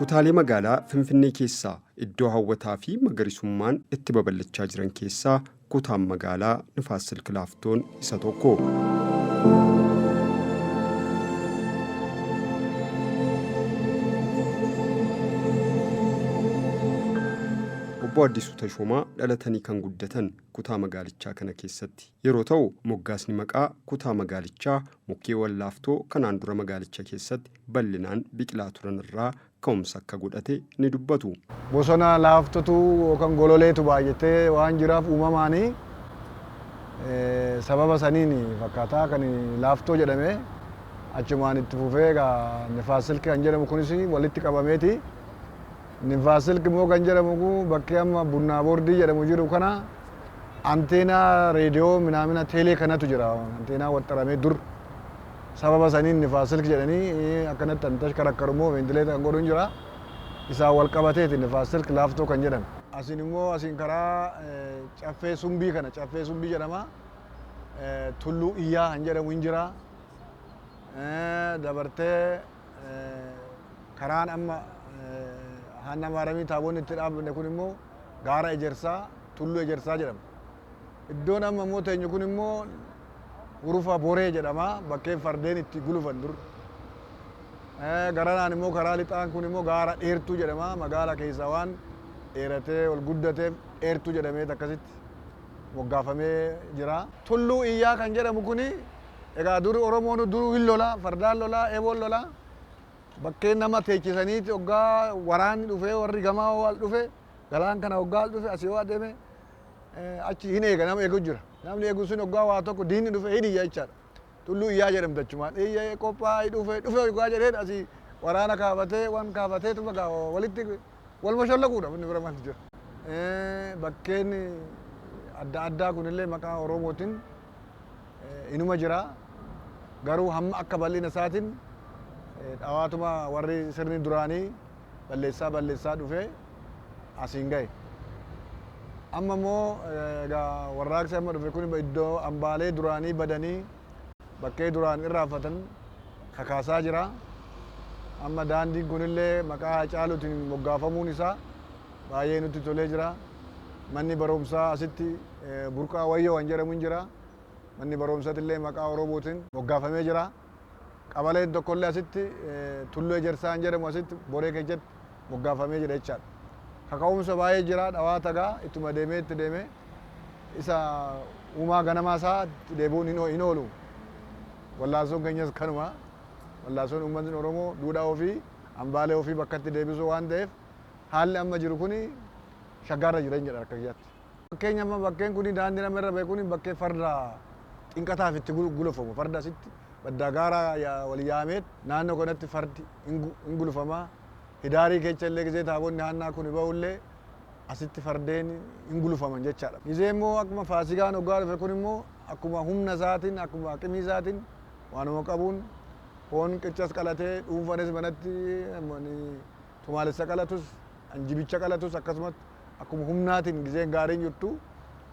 Kutaalee magaalaa Finfinnee keessaa iddoo hawwataa fi magariisummaan itti babal'achaa jiran keessaa kutaan magaalaa Nifaas Silk Laaftoon isa tokko. Obbo Addisuu Tashoomaa dhalatanii kan guddatan kutaa magaalichaa kana keessatti yeroo ta'u moggaasni maqaa kutaa magaalichaa mukkeewwan laaftoo kanaan dura magaalicha keessatti bal'inaan biqilaa turan irraa ka'umsa akka godhate ni dubbatu. Bosona laaftotu yookaan gololeetu baay'atee waan jiraaf uumamaanii sababa saniin fakkaataa kan laaftoo jedhame achumaan itti fufee Nifaas Silk kan jedhamu kunis walitti qabameeti. Nifaas Silk immoo kan jedhamu bakkee amma Bunnaa Boordii jedhamu jiru kana anteenaa reediyoo minaamina teelee kanatu jira. Anteenaa waxxaramee dur sababa saniin Nifaas Silk jedhanii akkanatti tashkarakkarumoo ventileeta kan godhuun jira. Isaa wal qabateeti Nifaas Silk Laaftoo kan jedhamu. Asin immoo asin karaa caffee sumbii kana caffee sumbii jedhama. Tulluu Iyyaa kan jedhamu hin jira. Dabartee karaan amma Hanna Maaramii taaboonni itti dhaabbanne kun immoo gaara ejersaa tulluu ejersaa jedhama. Iddoon amma immoo teenyu kun immoo Hurufa Boree jedhama. Bakkee fardeen itti gulufan dur. Garanaan immoo karaa lixaan kun immoo gaara dheertuu jedhama. Magaala keessaa waan dheeratee ol guddateef dheertuu jedhamee akkasitti moggaafamee jira. Tulluu Iyyaa kan jedhamu kuni egaa dur Oromoon dur hin lola, fardaan lola, eeboon lola. Bakkeen nama teechisaniiti hoggaa waraanni dhufee warri gamaa wal dhufe galaan kana hoggaa dhufe asii waa deeme achi hin eega nama eegu jira. Namni eegu sun hoggaa waa tokko diinni dhufe hin iyya jechaadha. Tulluu Iyyaa jedhamti achumaan. Iyya qophaa'ee dhufe hoggaa jedheen asii waraana kaafatee waan kaafatee tuma walitti wal mashallaquudha inni bira maaltu jira. Bakkeen adda addaa kunillee maqaa Oromootiin inuma jira. Garuu hamma akka bal'ina isaatiin dhawaatuma warri sirni duraanii balleessaa dhufee asiin gahe. Amma immoo warraaqsi amma dhufe kun iddoo hambaalee duraanii badanii bakkee duraan irraanfatan kakaasaa jira. Amma daandiin kunillee maqaa Hacaaluutiin moggaafamuun isaa baay'ee nutti tolee jira. Manni barumsaa asitti Burqaa Wayyoo kan jedhamu hin jira. Manni barumsaatillee maqaa Oromootiin moggaafamee jira. Qabaleen tokkollee asitti tulluu ejersaa jedhamu asitti Boree keessatti moggaafamee jira jechaadha. Kaka'umsa baay'ee jira dhawaata gaa ittuma deemee itti deemee isa uumaa ganamaa isaa itti deebi'uun hin oolu. Wallaansoon keenyas kanuma. Wallaansoon uummatni Oromoo duudhaa ofii hambaalee ofii bakka itti deebisuu waan ta'eef haalli amma jiru kuni shaggaarra jira jedha akka kiyyaatti. Fakkeenya amma bakkeen kuni daandii nama irra ba'e kuni bakkee farda xinqataaf itti gulufamu farda asitti. Baddaa gaara wal yaameet naannoo kanatti fardi hin gulufamaa. Hidaarii keessa illee gizee taabonni haannaa kun ba'ullee asitti fardeen hin gulufaman jechaadha. Gizee immoo akkuma Faasikaan hoggaa dhufe kun immoo akkuma humna isaatiin akkuma aqimii isaatiin waanuma qabuun foon qiccas qalatee dhuunfanis manatti tumaalessa qalatus anjibicha qalatus akkasumas akkuma humnaatiin gizeen gaariin jirtu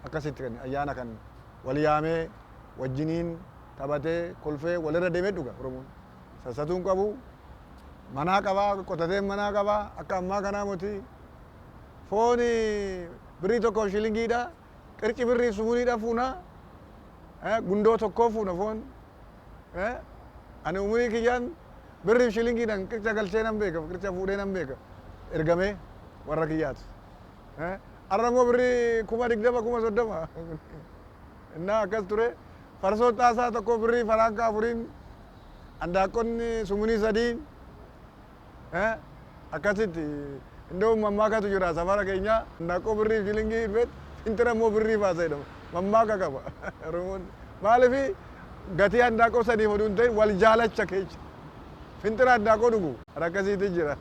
akkasitti kan ayyaana kan wal yaamee wajjiniin taphatee kolfee walirra deemee dhuga Oromoon. Sassatuun qabu manaa qabaa qotateen manaa qabaa akka ammaa kanaa moti foon birrii tokko shilingiidha qirci birrii sumuuniidha fuuna gundoo tokkoo fuuna foon ani umurii kiyyaan birrii shilingiidhaan qirca galchee nan beeka qirca fuudhee nan beeka ergamee warra kiyyaatu. Arramoo birrii 20,000 30,000 innaa akkas ture. Farsoo xaasaa tokko birrii faraanka afuriin handaaqqonni sumunii sadiin akkasitti iddoo mammaakatu jira safara keenya handaaqqoo birrii shilingii irratti fintira immoo birrii baasa jedhama mammaaka qaba. Maaliif gatii handaaqqoo sadiif oduun ta'e wal jaalacha keessa fintira handaaqqoo dhugu akkasitti jira.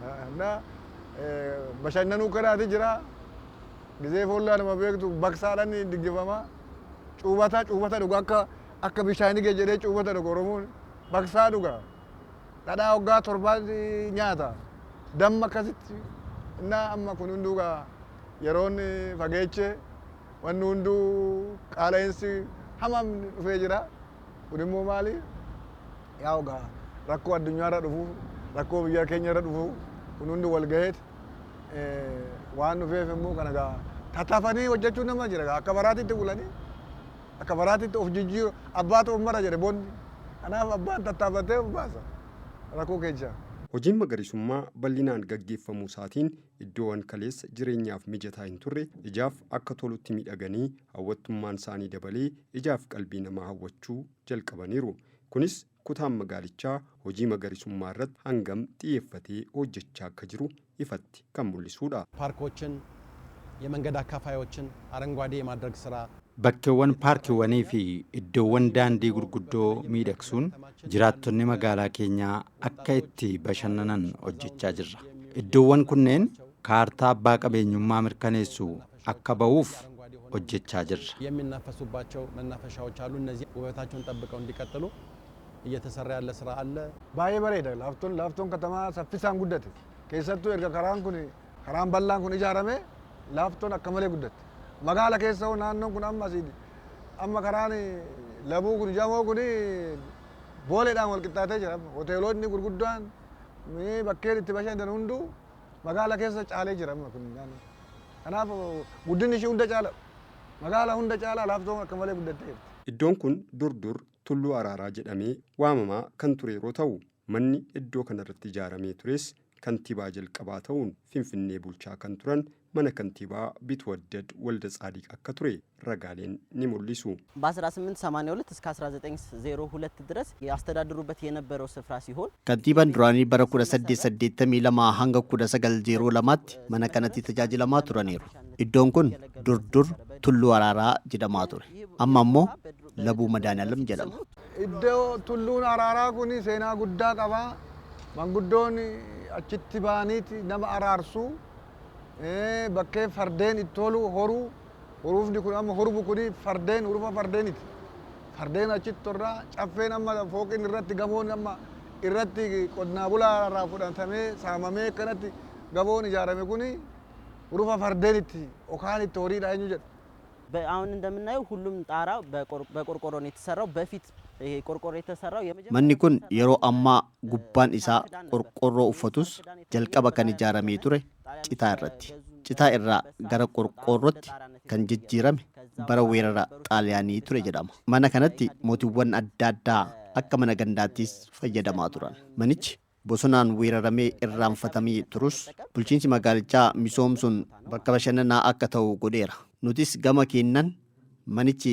Bashannanuu kanaati jira. Gizee foollaa nama beektu baqsaadhaan diggifama. Cuubata dhugu akka bishaanii gee jedhee cuubata dhugu Oromoon baqsaa dhuga. Dhadhaa hoggaa torbaan nyaata. Damma akkasitti innaa amma kun hunduu yeroon fageeche wanni hunduu qaala'insi hamam dhufee jira. Kun immoo maali? Yaa hoggaa rakkoo addunyaarra dhufu rakkoo biyya keenyarra dhufu kun hundi wal gaheet waan dhufeef immoo kana gaa tattaafanii hojjechuu nama jira akka baraatitti bulanii akka baraatitti of jijjiiru abbaatu of mara jedhe boonni kanaaf abbaan tattaafatee of baasa rakkoo keessa. Hojiin magariisummaa bal'inaan gaggeeffamuu isaatiin iddoowwan kaleessa jireenyaaf mijataa hin turre ijaaf akka tolutti miidhaganii hawwattummaan isaanii dabalee ijaaf qalbii namaa hawwachuu jalqabaniiru. Kunis kutaan magaalichaa hojii magariisummaa irratti hangam xiyyeeffatee hojjechaa akka jiru ifatti kan mul'isudha. ፓርኮችን የመንገድ አካፋዮችን አረንጓዴ የማድረግ ስራ bakkeewwan paarkiiwwanii fi iddoowwan daandii gurguddoo miidhagsuun jiraattonni magaalaa keenyaa akka itti bashannanan hojjechaa jirra. Iddoowwan kunneen kaartaa abbaa qabeenyummaa mirkaneessu akka ba'uuf hojjechaa jirra. የሚናፈሱባቸው መናፈሻዎች አሉ። እነዚህ ውበታቸውን ጠብቀው እንዲቀጥሉ እየተሰራ ያለ ስራ አለ። baay'ee bareeda laaftoon katamaa saffisaan guddate keessattuu erga karaan bal'aan kun ijaarame laaftoon akka malee guddate. Magaala keessa naannoon kun amma karaan labuu kun jamoo kun booleedhaan wal qixxaatee jira. Hoteelonni gurguddaan bakkeen itti bashannan hunduu magaala keessa caalee jira. Kanaaf guddinni ishee hunda caala. Magaala hunda caala laaftoon akka malee guddattee jirti. Iddoon kun dur tulluu araaraa jedhamee waamamaa kan ture yeroo ta'u manni iddoo kanarratti ijaaramee tures kantiibaa jalqabaa ta'uun Finfinnee bulchaa kan turan mana kantiibaa ቢትወደድ ወልደ ጻዲቅ akka ture ragaaleen ni mul'isu. በ1882 እስከ 1902 ድረስ ያስተዳድሩበት የነበረው ስፍራ ሲሆን kantiibaan duraanii bara 1882 hanga 1902tti mana kanatti tajaajilamaa turaniiru. Iddoon kun dur tulluu araaraa jedhamaa ture. Amma immoo labuu madaaniyalam jedhama. Iddoo tulluun araaraa kun seenaa guddaa qaba. Manguddoon achitti baaniiti nama araarsu. Bakkee fardeen itti tolu horuufni kun amma horufu kun hurufa fardeeniti. Fardeen achitti torraa caffeen amma fooqin irratti gamoon amma irratti qonnaa bulaa irraa fudhatamee saamamee akkanatti gamoon ijaarame kun hurufa fardeeniti okaan itti horiidha eenyu jedha. አሁን እንደምናየው ሁሉም ጣራው በቆርቆሮ ነው የተሰራው። በፊት ይሄ ቆርቆሮ የተሰራው manni kun yeroo ammaa gubbaan isaa qorqorroo uffatus jalqaba kan ijaaramee ture citaa irratti. Citaa irraa gara qorqorrootti kan jijjiirame bara weerara xaaliyaanii ture jedhama. Mana kanatti mootiiwwan adda addaa akka mana gandaattis fayyadamaa turan. Manichi bosonaan weeraramee irraanfatamee turus bulchiinsi magaalichaa misoomsuun bakka bashannanaa akka ta'u godheera. Nutis gama keennan manichi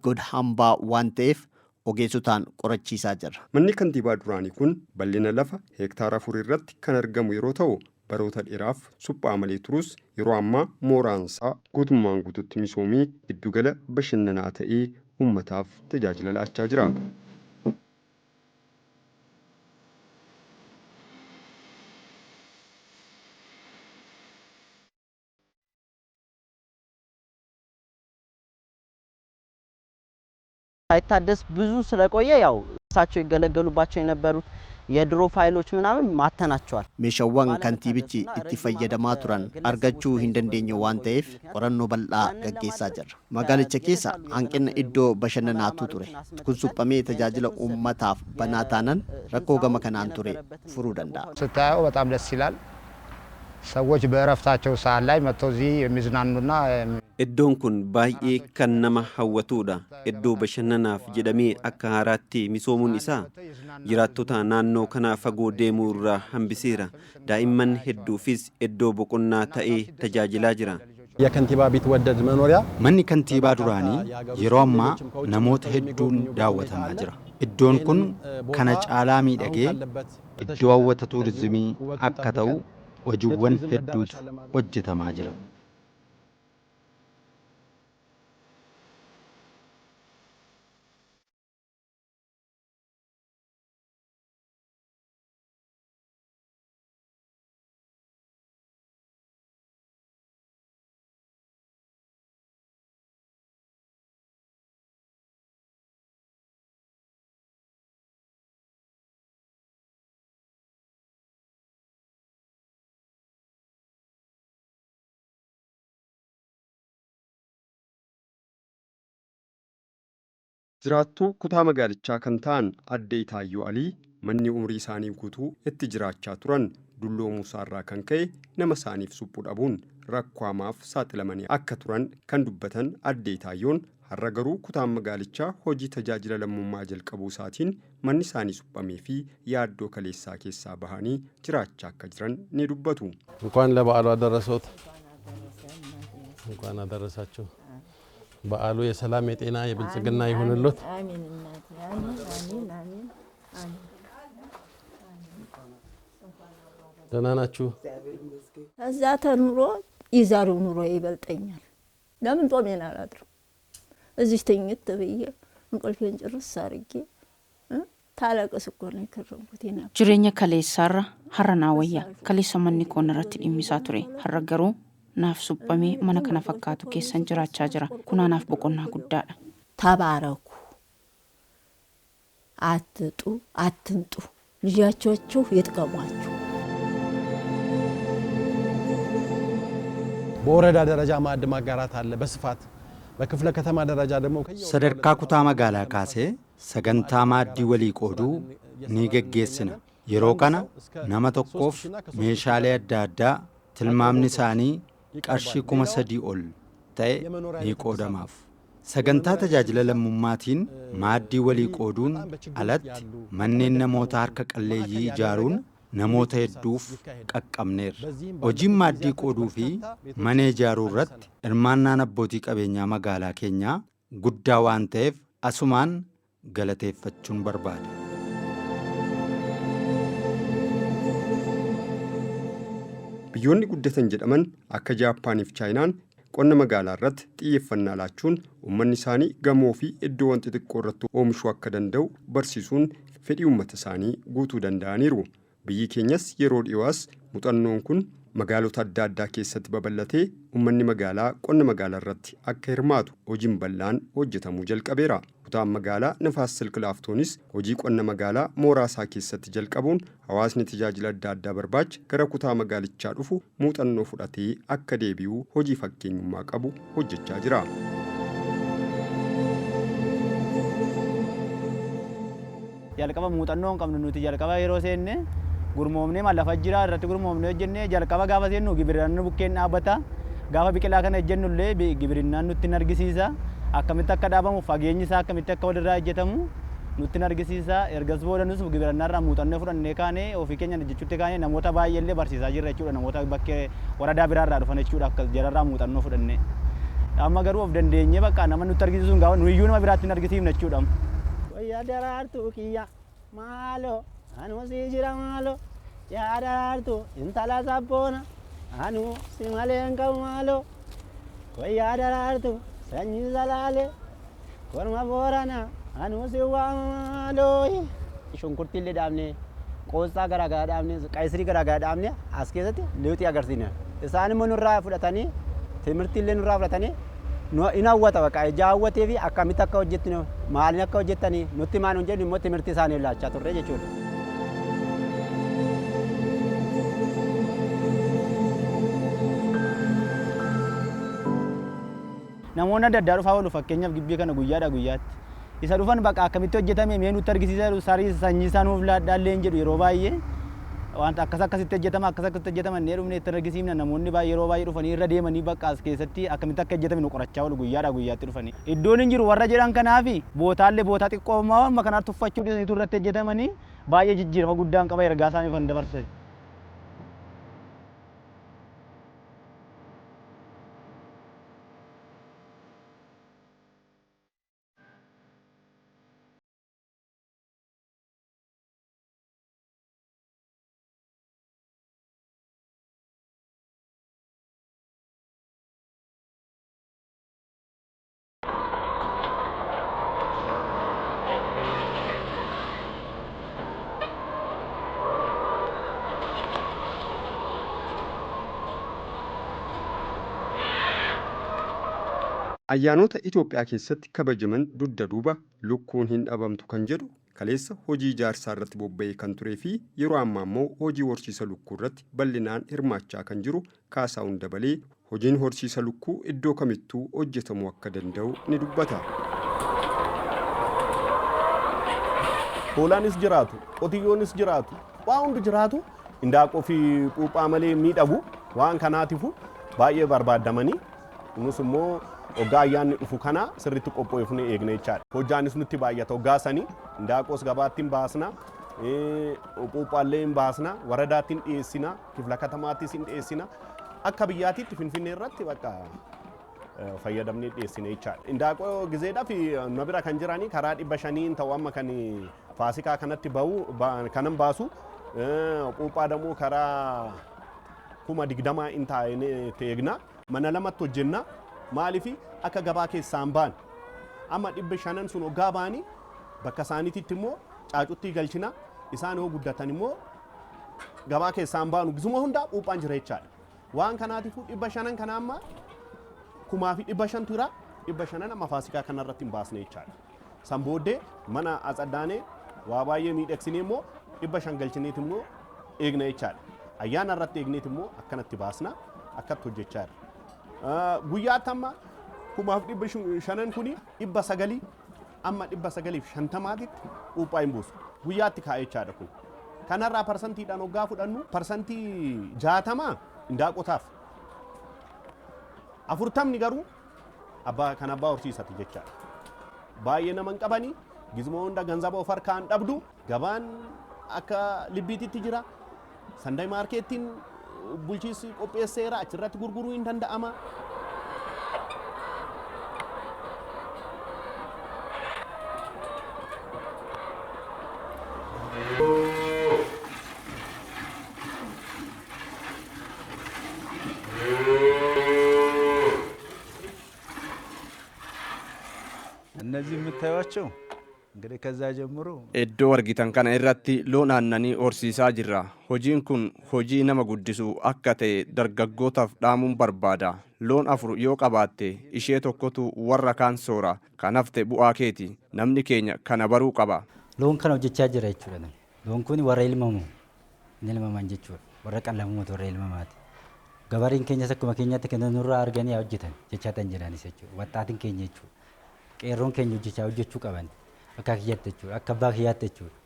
god hambaa waan ta'eef ogeessotaan qorachiisaa jirra. Manni kantiibaa duraanii kun bal'ina lafa heektaara 4 irratti kan argamu yeroo ta'u baroota dheeraaf suphaa malee turus yeroo ammaa mooraansaa guutummaan guututti misoomii giddugala bashannanaa ta'ee uummataaf tajaajila laachaa jira. ሳይታደስ ብዙ ስለቆየ ያው እሳቸው ይገለገሉባቸው የነበሩት የድሮ ፋይሎች ምናምን ማተናቸዋል። meeshaawwan kantiibichi itti fayyadamaa turan argachuu hin dandeenye waan ta'eef qorannoo bal'aa gaggeessaa jirra. Magaalicha keessa hanqina iddoo bashannanaatu ture. Kun suphamee tajaajila uummataaf banaa taanaan rakkoo gama kanaan ture furuu danda'a. ስታየው በጣም ደስ ይላል። ሰዎች በእረፍታቸው ሰዓት ላይ መጥተው እዚህ የሚዝናኑና iddoon kun baay'ee kan nama hawwatudha. Iddoo bashannanaaf jedhamee akka haaraatti misoomuun isaa jiraattota naannoo kanaa fagoo deemuu irraa hambiseera. Daa'imman hedduufis iddoo boqonnaa ta'ee tajaajilaa jira. የከንቲባ ቢትወደድ መኖሪያ Manni kantiibaa duraanii yeroo ammaa namoota hedduun daawwatamaa jira. Iddoon kun kana caalaa miidhagee iddoo hawwata tuurizimii akka ta'u hojiiwwan hedduutu hojjetamaa jira. Jiraattuu kutaa magaalichaa kan ta'an adde Itaayyoo Alii manni umrii isaanii guutuu itti jiraachaa turan dulloomuu isaarraa kan ka'e nama isaaniif suphuu dhabuun rakkoo hamaaf saaxilamanii akka turan kan dubbatan addee Taayyoon har'a garuu kutaan magaalichaa hojii tajaajila lammummaa jalqabuu isaatiin manni isaanii suphamee fi yaaddoo kaleessaa keessaa bahanii jiraachaa akka jiran ni dubbatu. እንኳን ለበዓሉ አደረሰዎት። እንኳን አደረሳችሁ። በዓሉ የሰላም የጤና የብልጽግና ይሁንልዎት። አሜን እናቴ አሜን አሜን አሜን አሜን። ደህና ናችሁ? እዛ ተኑሮ የዛሬው ኑሮ ይበልጠኛል። ለምን ጦሜን አላድርም? እዚህ ተኝት ብዬ እንቅልፌን ጭርስ አድርጌ ታለቅስ እኮ ነው የከረምኩት። jireenya kaleessaarra har'a naa wayya kaleessa manni koon irratti dhimmisaa ture har'a garuu naaf suphamee mana kana fakkaatu keessan jiraachaa jira kunaanaaf boqonnaa guddaadha. ተባረኩ አትጡ አትንጡ ልጆቻችሁ ይጥቀሟችሁ። በወረዳ ደረጃ ማዕድ ማጋራት አለ በስፋት በክፍለ ከተማ ደረጃ ደግሞ sadarkaa kutaa magaalaa kaasee sagantaa maaddii walii qooduu ni geggeessina. Yeroo kana nama tokkoof meeshaalee adda addaa tilmaamni isaanii qarshii 3,000 ol ta'e ni qoodamaaf. Sagantaa tajaajila lammummaatiin maaddii walii qooduun alatti manneen namoota harka qalleeyyii ijaaruun namoota hedduuf qaqqabneerra. Hojiin maaddii qooduu fi mana ijaaruu irratti hirmaannaan abbootii qabeenyaa magaalaa keenyaa guddaa waan ta'eef asumaan galateeffachuun barbaada. Biyyoonni guddatan jedhaman akka Jaappaaniif Chaayinaan qonna magaalaa irratti xiyyeeffannaa laachuun uummanni isaanii gamoo fi iddoowwan xixiqqoo irratti oomishuu akka danda'u barsiisuun fedhii uummata isaanii guutuu danda'aniiru. Biyyi keenyas yeroo dhiyoos muuxannoon kun magaalota adda addaa keessatti babal'atee uummanni magaalaa qonna magaalaa irratti akka hirmaatu hojiin bal'aan hojjetamuu jalqabeera. Kutaan magaalaa Nifaas Silk Laaftoonis hojii qonna magaalaa mooraa isaa keessatti jalqabuun hawaasni tajaajila adda addaa barbaacha gara kutaa magaalichaa dhufu muuxannoo fudhatee akka deebi'u hojii fakkeenyummaa qabu hojjechaa jira. jalqaba muuxannoo hin qabnu nuti jalqaba yeroo seenne gurmoomnee mallafa jira irratti gurmoomnee hojjennee jalqaba gaafa seennu gibirannaan bukkeen dhaabbata gaafa biqilaa kana hojjennullee gibirinnaan nutti argisiisa akkamitti akka dhaabamu fageenyi isaa akkamitti akka walirraa hojjetamu nutti argisiisa ergas boodanus gibirannarraa muuxannoo fudhannee kaanee ofii keenya jechuutti kaanee namoota baay'eellee barsiisaa jirra jechuudha namoota bakkee waradaa biraarraa dhufan jechuudha akka jararraa muuxannoo fudhannee amma garuu of dandeenyee bakka nama nutti argisiisuun gaafa nuyiyyuu nama biraatti hin argisiifne jechuudha. Wayyaa daraartuu kiyya maaloo anuu si jira maaloo yaa daraartuu intala sabboona anuu si malee hin qabu maaloo wayyaa daraartuu sanyii salaalee korma booranaa anuu si waama maaloo. Shunkurtiillee dhaabnee qoosxaa garaagaraa dhaabnee qayisirii garaagaraa dhaabnee as keessatti lewxii agarsiifne isaan immoo nurraa fudhatanii timirtiillee nurraa fudhatanii in hawwata bakka ija hawwatee fi akkamitti akka hojjettinu maaliin akka hojjettanii nutti maan hojjennu immoo timirtii isaanii laachaa turre jechuudha. Namoonni adda addaa dhufaa oolu fakkeenyaaf gibbii kana guyyaadha guyyaatti isa dhufan bakka akkamitti hojjetame mee nutti argisiisa sarii sanyii isaa nuuf laadhaallee hin jedhu yeroo baay'ee wanta akkasitti hojjetama akkasitti hojjetama nee dhufne itti argisiifna namoonni baay'ee yeroo baay'ee dhufanii irra deemanii bakka as keessatti akkamitti akka hojjetame nu qorachaa oolu guyyaadha guyyaatti dhufanii iddoon hin jiru warra jedhan kanaafi bootaallee bootaa xiqqoo amma kanaatti tuffachuu dhiisaniitu irratti hojjetamanii baay'ee jijjiirama guddaan qaba ergaa isaanii kan dabarsan. Ayyaanota Itoophiyaa keessatti kabajaman dugda duuba lukkuun hin dhabamtu kan jedhu kaleessa hojii ijaarsaa irratti bobba'ee kan turee fi yeroo ammaa immoo hojii horsiisa lukkuu irratti bal'inaan hirmaachaa kan jiru Kaasaawun Dabalee hojiin horsiisa lukkuu iddoo kamittuu hojjetamuu akka danda'u ni dubbata. hoolaanis jiraatu, qotiyyoonis jiraatu, waa hundi jiraatu indaaqoo fi quuphaa malee miidhagu waan kanaatifu baay'ee barbaadamanii nus immoo hoggaa ayyaanni dhufu kana sirriitti qophoofnee eegne jechaadha. Hojjaanis nutti baay'ata hoggaa sanii indaaqoos gabaatti hin baasna, quuphaallee hin baasna, waradaatti hin dhiyeessina, kifla katamaattis hin dhiyeessina. Akka biyyaatiitti Finfinnee irratti bakka fayyadamnee dhiyeessine jechaadha. Indaaqoo gizeedhaaf nu bira kan jiranii karaa 500 ta'u amma kan faasikaa kanatti kanan baasu quuphaa dammoo karaa 20,000 hin taa'ee teegna. Mana lamatti hojjenna. Maaliif akka gabaa keessaan baan amma 500 sun hoggaa baanii bakka isaaniititti immoo caacuttii galchina. Isaan yoo guddatan immoo gabaa keessaan baanu gizuma hundaa quuphaan jira jechaadha. Waan kanaatiifuu 500 kana amma 1,500 tura 500 amma faasikaa kanarratti hin baasne jechaadha. San booddee mana atsaddaanee waa baay'ee miidhagsinee immoo 500 galchineet immoo eegna jechaadha. Ayyaana irratti eegneet immoo akkanatti baasna akkatti hojjechaa jirra. Guyyaatti amma 1,500 kuni 900 amma 950tti quuphaa hin buusu. Guyyaatti kaa'ee jechaadha kun. Kanarraa parsantiidhaan hoggaa fudhannu parsantii 60 indaaqotaaf. 40 garuu kan abbaa horsiisati jechaadha. Baay'ee nama hin qabanii gizmoo hunda ganzaba of harkaan dhabdu gabaan akka libbiititti jira. Sanday maarkeettiin bulchiinsi qopheesseera achirratti gurguruu hin danda'ama. እነዚህ የምታዩቸው እንግዲህ ከዛ ጀምሮ iddoo argitan kana irratti loon aannanii horsiisaa jirra. Hojiin kun hojii nama guddisu akka ta'e dargaggootaaf dhaamuun barbaada. Loon 4 yoo qabaatte ishee tokkotu warra kaan soora. Kan hafte bu'aa keeti. Namni keenya kana baruu qaba. Loon kana hojjechaa jira jechuudha. Loon kun warra ilmamu. Inni ilmaman jechuudha. Warra qallamuutu warra ilmamaati. Gabariin keenyas akkuma keenyatti kan nurraa arganii hojjetan jechaa tan jedhanis jechuudha. Waxxaatiin keenya jechuudha. Qeerroon keenya hojjechuu qaban. Akka kiyyaatti jechuudha. Akka abbaa kiyyaatti jechuudha.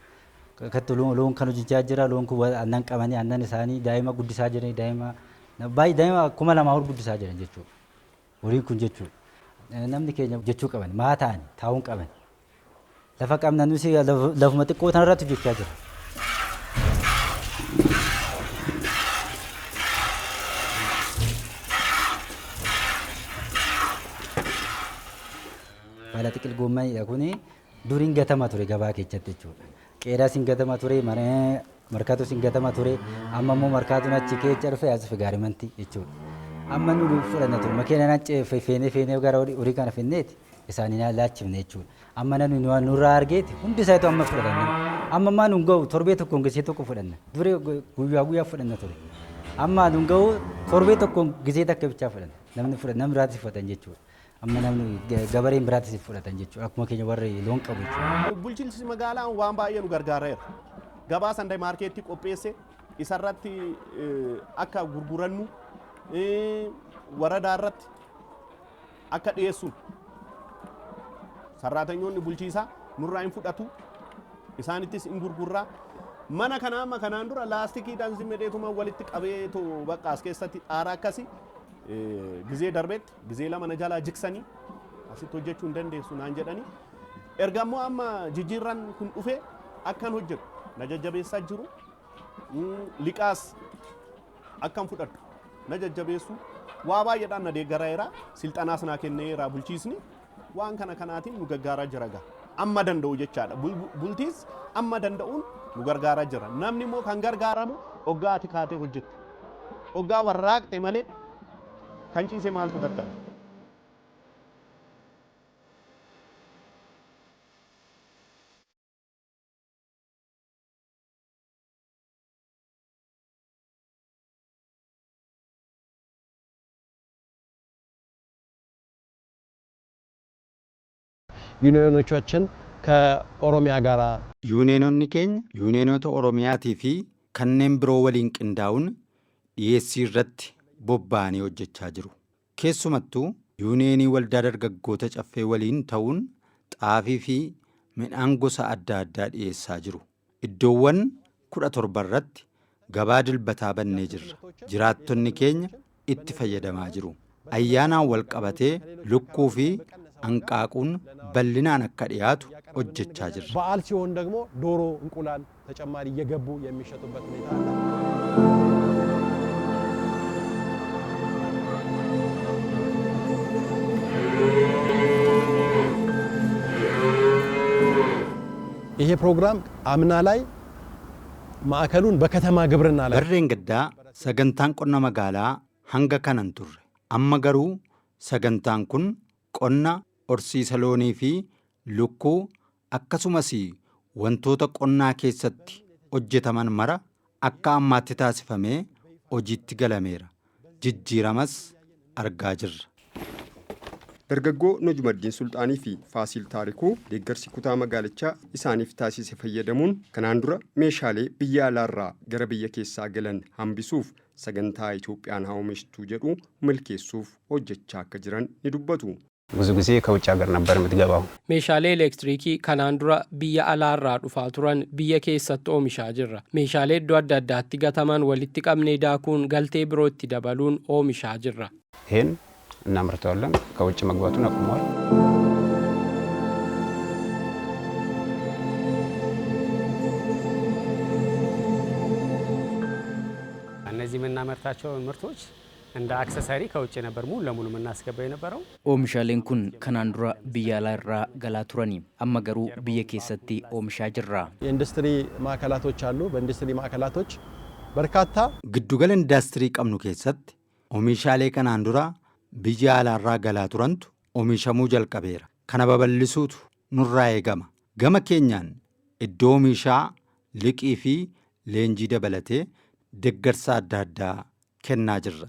Akkatti loon kan hojjechaa jira. Loon kun aannan qabanii aannan isaanii daa'ima guddisaa jiranii daa'ima kuma lamaa ol guddisaa jiran jechuudha. Horiin kun jechuudha. Namni keenya hojjechuu qaban maa ta'ani taa'uun qaban. Lafa qabna nuti lafuma xiqqoo tanarratti hojjechaa jira. Baala xiqqil goommanidha kuni duriin gatama ture gabaa keessatti jechuudha. Qeeraas hin gatama ture, markaatus hin gatama ture. Amma immoo markaatuun achi keessa dhufe as gaarimanti jechuudha. Amma nu fudhanna ture makiinaan feenee gara horii kana finneeti isaanii laachifne jechuudha. Amma nurraa argeeti hundi isaatu amma fudhanna. Amma maa nun gahu torbee tokkoon gisee tokko fudhanna. Dure guyyaa fudhanna ture. Amma nun gahu torbee tokkoon gisee takka bichaa fudhanna. Namni biraatis fudhatan jechuudha. Amma namni gabareen biraatis fudhatan jechuudha. Akkuma keenya warri loon qabu jechuudha. Bulchiinsi magaalaa waan baay'ee nu gargaareera. Gabaa sanday maarkeetti qopheesse isarratti akka gurgurannu waradaa irratti akka dhiyeessuun sarraatanyoonni bulchiisaa nurraa hin fudhatu isaanittis hin gurgurraa. Mana kana amma kanaan dura laastikiidhaan simmeedheetuma walitti qabeetu bakka as keessatti xaaraa akkasii gizee darbeetti gizee lama na jalaa jiksanii asitti hojjechuu hin dandeessu naan jedhanii erga ammoo amma jijjiirran kun dhufee akkan hojjetu na jajjabeessaa jiru liqaas akkan fudhadhu na jajjabeessu waa baay'eedhaan na deeggaraeera silxanaas naa kenneera bulchiisni waan kanaatiin nu gargaaraa jira gaa amma danda'u jechaadha bultiis amma danda'uun nu gargaaraa jira namni immoo kan gargaaramu hoggaa ati kaatee hojjettu hoggaa warraaqxe malee kan ciise maaltu tatta'a. ዩኒዮኖቻችን ከኦሮሚያ ጋር ዩኒዮኖonni keenya yuuniyoonota oromiyaatii fi kanneen biroo waliin qindaa'uun dhiyeessii irratti bobba'anii hojjechaa jiru. Keessumattuu yuuniyeenii waldaa dargaggoota caffee waliin ta'uun xaafii fi midhaan gosa adda addaa dhiyeessaa jiru. Iddoowwan 17 irratti gabaa dilbataa bannee jirra. Jiraattonni keenya itti fayyadamaa jiru. Ayyaanaan wal qabatee lukkuu fi አንቃቁን በልናን akka dhiyaatu hojjechaa jirra. በዓል ሲሆን ደግሞ ዶሮ፣ እንቁላል ተጨማሪ እየገቡ የሚሸጡበት ሁኔታ አለ። ይሄ ፕሮግራም አምና ላይ ማዕከሉን በከተማ ግብርና ላይ በሬን ገዳ ሰገንታን ቆና መጋላ hanga kanan turre. Amma garuu sagantaan kun qonna horsiisa loonii fi lukkuu akkasumas wantoota qonnaa keessatti hojjetaman mara akka ammaatti taasifamee hojiitti galameera. Jijjiiramas argaa jirra. Dargaggoo Najmuddin Sultaanii fi Faasiil Taarikuu deeggarsi kutaa magaalichaa isaaniif taasise fayyadamuun kanaan dura meeshaalee biyya alaarraa gara biyya keessaa galan hambisuuf sagantaa Itoophiyaan haa oomishtu jedhu milkeessuuf hojjechaa akka jiran ni dubbatu. ብዙ ጊዜ ከውጭ ሀገር ነበር የምትገባው። ሜሻሌ ኤሌክትሪኪ ከናን ዱራ ብያ አላራ ዱፋ ቱራን ብየ ኬሰት ኦሚሻ ጅራ ሜሻሌ ዶ አዳ አዳatti ገተማን ወሊtti qabnee ዳኩን ገልቴ ብሮtti dabaluun ኦሚሻ ጅራ ይሄን እናምርተዋለን። ከውጭ መግባቱን አቁመዋል። እነዚህ የምናመርታቸው ምርቶች እንደ አክሰሰሪ ከውጭ ነበር ሙሉ ለሙሉ የምናስገባው የነበረው። ኦሚሻሌን ኩን ከናን ዱራ ብያ ላራ ገላ ቱረኒ አማ ገሩ ብየ ኬሰቲ ኦሚሻ ጅራ የኢንዱስትሪ ማዕከላቶች አሉ። በኢንዱስትሪ ማዕከላቶች በርካታ ግዱገል ኢንዱስትሪ ቀምኑ ኬሰት ኦሚሻሌ ከናን ዱራ ብያ አላራ ገላ ቱረንቱ ኦሚሻሙ ጀልቀቤራ ከነ በበልሱቱ ኑራ ኤገማ ገመ ኬኛን እዶ ኦሚሻ ልቂ ፊ ሌንጂ ደበለቴ ደገርሳ አዳዳ ከና ጅራ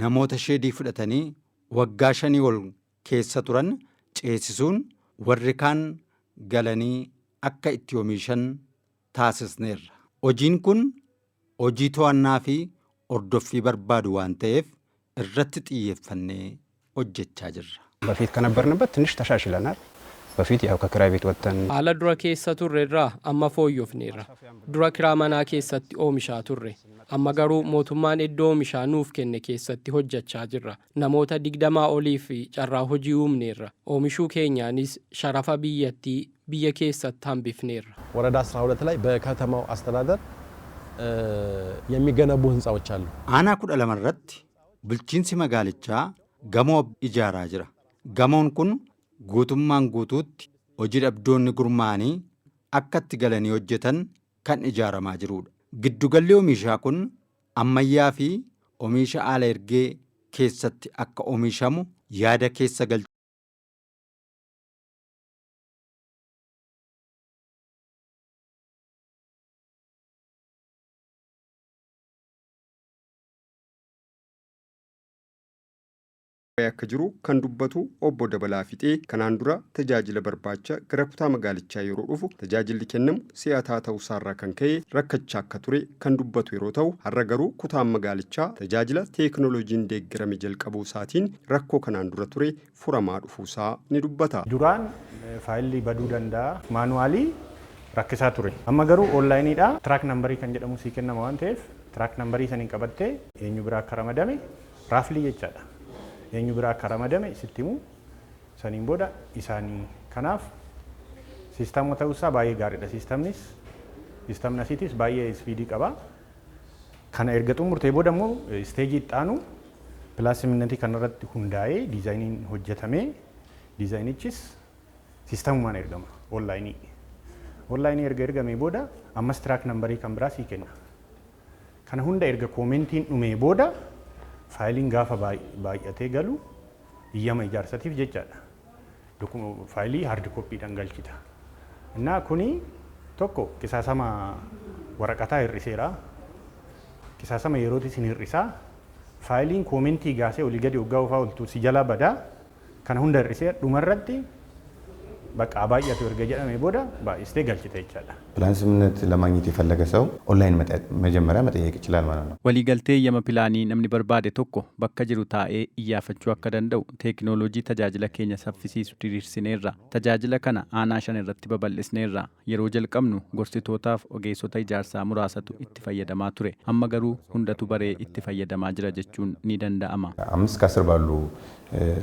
namoota sheedii fudhatanii waggaa 5 ol keessa turan ceesisuun warri kaan galanii akka itti oomishan taasisneerra. Hojiin kun hojii to'annaa fi ordoffii barbaadu waan ta'eef irratti xiyyeeffannee hojjechaa jirra. በፊት ከነበርንበት ትንሽ ተሻሽለናል። በፊት ያው ከክራይ ቤት ወጥተን አለ ዱራ ኬሰ ቱሬራ አማ ፎዮፍኔራ ዱራ ክራማና ኬሰቲ ኦሚሻ ቱሬ amma garuu mootummaan iddoo oomishaa nuuf kenne keessatti hojjechaa jirra. Namoota 20 olii fi carraa hojii uumneerra. Oomishuu keenyaanis sharafa biyyattii biyya keessatti hambifneerra. ወረዳ 12 ላይ በከተማው አስተዳደር የሚገነቡ ህንጻዎች አሉ። አና 12 irratti bulchiinsi magaalichaa gamoo ijaaraa jira. Gamoon kun guutummaan guutuutti hojii dhabdoonni gurmaanii akka itti galanii hojjetan kan ijaaramaa jirudha. Giddugalli oomishaa kun ammayyaa fi oomisha haala ergee keessatti akka oomishamu yaada keessa galcha. akka jiru kan dubbatu obbo Dabalaa Fixee kanaan dura tajaajila barbaacha gara kutaa magaalichaa yeroo dhufu tajaajilli kennamu si'ataa ta'uu isaarraa kan ka'e rakkachaa akka ture kan dubbatu yeroo ta'u har'a garuu kutaan magaalichaa tajaajila teekinooloojiin deeggarame jalqabuu isaatiin rakkoo kanaan dura ture furamaa dhufuusaa ni dubbata. Duraan faayilii baduu danda'a maanuwaalii rakkisaa ture. Amma garuu onlaayiniidha. Tiraak nambarii kan jedhamu sii kennama waan ta'eef tiraak nambarii saniin qabattee eenyu biraa akka ramadame raaflii jechaadha. eenyu biraa akka ramadame sitti himu saniin booda isaanii kanaaf siistama ta'uusaa baay'ee gaariidha. Siistamni asiitis baay'ee ispiidii qaba. Kana erga xumurtee booda immoo isteejii itti aanu pilaasimineetii kanarratti hundaa'ee diizaayiniin hojjetamee diizaayinichis siistamumaan ergama onlaayinii. Onlaayinii erga ergamee booda ammas tiraak nambarii kan biraa sii kenna. Kana hunda erga koomentiin dhumee booda faayiliin gaafa baay'atee galu iyyama ijaarsatiif jechaadha. Faayilii haardi koppiidhaan galchita. Innaa kuni tokko qisaasama waraqataa hir'iseera. Qisaasama yerootis hin hir'isaa. Faayiliin koomentii gaasee olii gadi waggaa ofaa oltu si jalaa badaa. Kana hunda hir'isee dhumarratti በቃ ባያቱ እርገ ጀደሜ ቦዳ ባይስቴ ገልጭተ ይቻላል። ፕላን ስምምነት ለማግኘት የፈለገ ሰው ኦንላይን መጀመሪያ መጠየቅ ይችላል ማለት ነው። ወሊገልቴ የመፕላኒ ነምኒ በርባዴ ቶኮ በከ ጅሩ ታኤ እያፈቹ አከ ደንደው ቴክኖሎጂ ተጃጅለ ኬኛ ሰፊሲሱ ዲሪርሲኔራ ተጃጅለ ከነ አናሸን irratti babal'isneerra yeroo jalqabnu gorsitootaaf ogeessota ijaarsaa muraasatu itti fayyadamaa ture amma garuu hundatu baree itti fayyadamaa jira jechuun ni danda'ama. 5 ከ10 ባሉ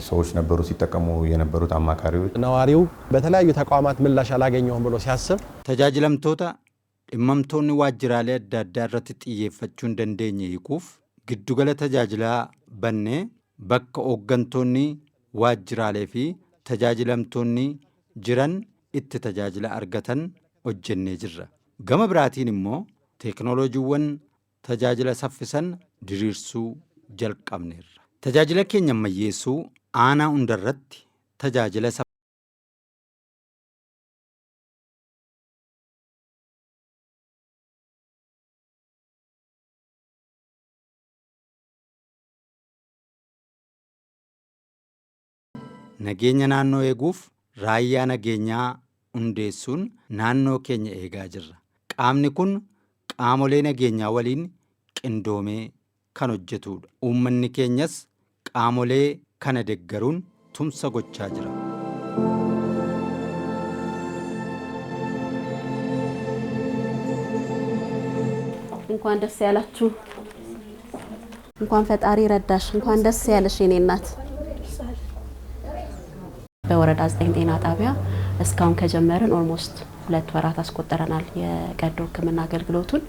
ሰዎች ነበሩ ሲጠቀሙ የነበሩት አማካሪዎች። ነዋሪው በተለያዩ ተቋማት ምላሽ አላገኘውም ብሎ ሲያስብ ተጃጅለምቶታ dhimmamtoonni waajjiraalee adda addaa irratti xiyyeeffachuu hin dandeenye hiikuuf giddugala tajaajilaa bannee bakka hooggantoonni waajjiraalee fi tajaajilamtoonni jiran itti tajaajila argatan hojjennee jirra. Gama biraatiin immoo teeknooloojiiwwan tajaajila saffisan diriirsuu jalqabneerra. Tajaajila keenya ammayyeessuu aanaa hundarratti tajaajila nageenya naannoo eeguuf raayyaa nageenyaa hundeessuun naannoo keenya eegaa jirra. Qaamni kun qaamolee nageenyaa waliin qindoomee kan hojjetudha. Uummanni keenyas qaamolee kana deggaruun tumsa gochaa jira. እንኳን ደስ ያላችሁ፣ እንኳን ፈጣሪ ረዳሽ፣ እንኳን ደስ ያለሽ የኔ እናት። በወረዳ 9 ጤና ጣቢያ እስካሁን ከጀመርን ኦልሞስት 2 ወራት አስቆጥረናል። የቀዶ ሕክምና አገልግሎቱን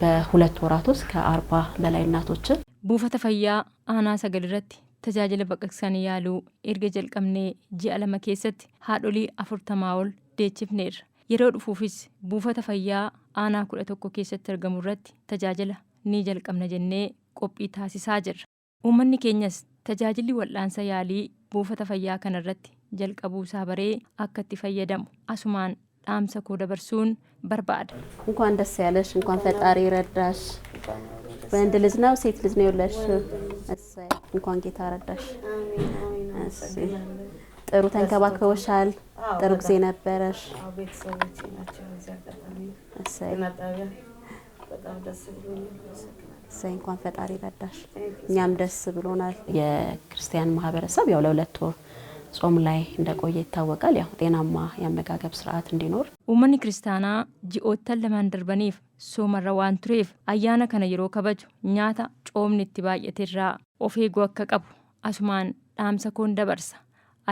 በ2 ወራት ውስጥ ከ40 በላይ እናቶችን buufata fayyaa aanaa sagalirratti tajaajila baqaqsanii yaaluu erga jalqabnee ji'a 2 keessatti haadholii 40 ol deechifneerra. Yeroo dhufuufis buufata fayyaa aanaa 11 keessatti argamu irratti tajaajila ni jalqabna jennee qophii taasisaa jirra. Uummanni keenyas tajaajilli wal'aansa yaalii buufata fayyaa kanarratti jalqabuu isaa baree akka itti fayyadamu asumaan dhaamsa koo dabarsuun barbaada. እንኳን ደስ ያለሽ፣ እንኳን ፈጣሪ ረዳሽ። ወንድ ልጅ ነው ሴት ልጅ ነው የወለድሽው? እሰይ፣ እንኳን ጌታ ረዳሽ። እሰይ፣ ጥሩ ተንከባክበውሻል? ጥሩ ጊዜ ነበረሽ? ቤተሰቦቼ ናቸው እዚህ አጋጣሚ እሰይ፣ ጤና ጣቢያ በጣም ደስ ብሎኛል። እሰይ፣ እንኳን ፈጣሪ ረዳሽ። እኛም ደስ ብሎናል። የክርስቲያን ማህበረሰብ ያው ለ2 ወር ጾም ላይ እንደቆየ ይታወቃል። ያው ጤናማ የአመጋገብ ስርዓት እንዲኖር uummanni kiristaanaa ji'oottan lamaan darbaniif soomarra waan tureef ayyaana kana yeroo kabaju nyaata coomni itti baay'ateerraa of eeguu akka qabu asumaan dhaamsa koon dabarsa.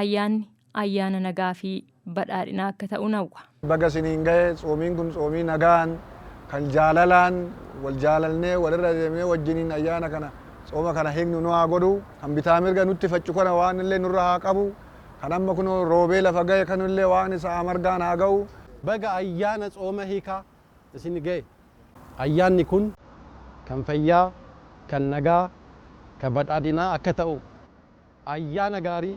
Ayyaanni ayyaana nagaa fi badhaadhinaa akka ta'u nawwa. Baga siniin ga'e tsoomiin kun tsoomii nagaan kan jaalalaan wal jaalalnee walirra deemnee wajjiniin ayyaana kana tsooma kana hiiknu nu haa godhu. Kan bitaa mirga nutti faccu kana waan illee nurra haa qabu. Kan amma kun roobee lafa ga'e kanillee waan isaa margaan haa ga'u. Baga ayyaana tsooma hiikaa isin ga'e. Ayyaanni kun kan fayyaa, kan nagaa, kan badhaadhinaa akka ta'u ayyaana gaarii